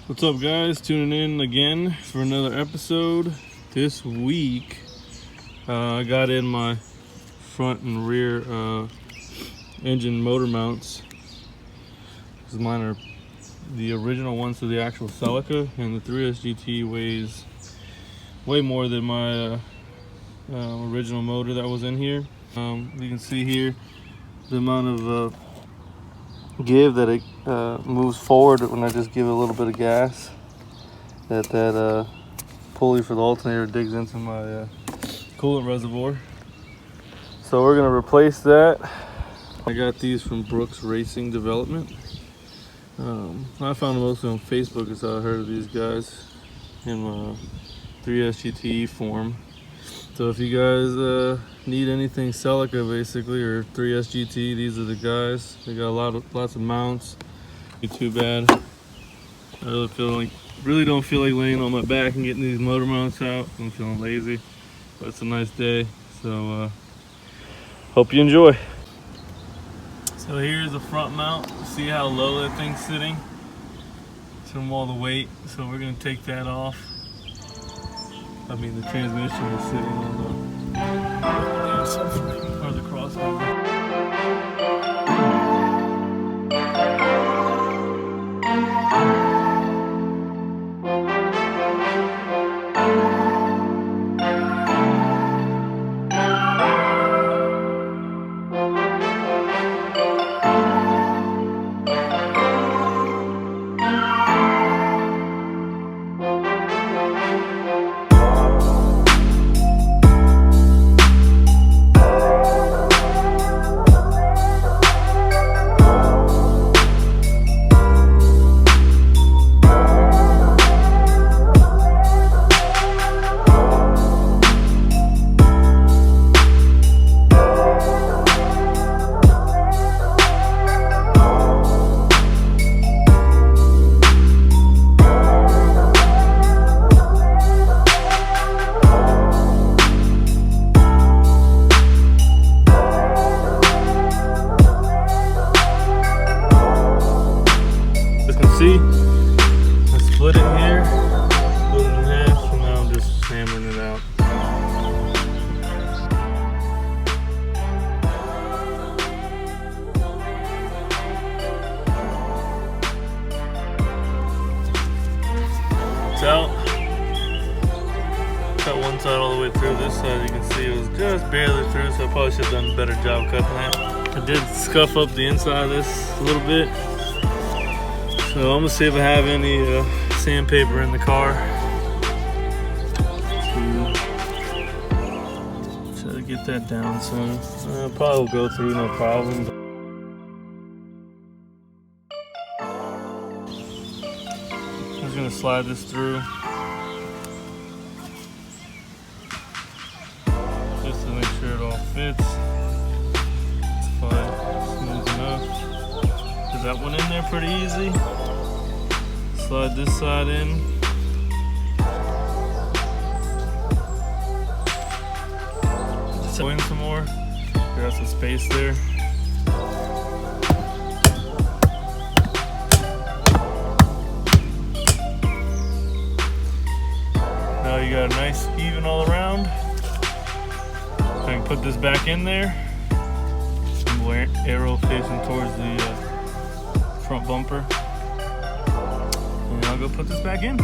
What's up, guys? Tuning in again for another episode. This week I got in my front and rear engine motor mounts. Because mine are the original ones to the actual Celica, and the 3S GT weighs way more than my original motor that was in here. You can see here the amount of give that it moves forward when I just give it a little bit of gas. That pulley for the alternator digs into my coolant reservoir. So we're gonna replace that. I got these from Brooks Racing Development. I found them mostly on Facebook, is how I heard of these guys in 3S GT form. So if you guys need anything Celica basically, or 3S GT, these are the guys. They got lots of mounts. Not too bad. I really don't feel like laying on my back and getting these motor mounts out. I'm feeling lazy, but it's a nice day. So hope you enjoy. So here's the front mount. See how low that thing's sitting? It's from all the weight. So we're gonna take that off. I mean, the transmission is sitting on the subframe or the crossover. See, I split it here, split it in half, and now I'm just hammering it out. It's out. Cut one side all the way through. This side, you can see it was just barely through, so I probably should have done a better job cutting that. I did scuff up the inside of this a little bit. So I'm gonna see if I have any sandpaper in the car. Try to get that down some. Probably will go through no problem. I'm just gonna slide this through. Just to make sure it all fits. It's fine, smooth enough. Is that one in there pretty easy? Slide this side in. Just go in some more. Got some space there. Now you got a nice even all around. I can put this back in there. Some arrow facing towards the front bumper. And I'll go put this back in.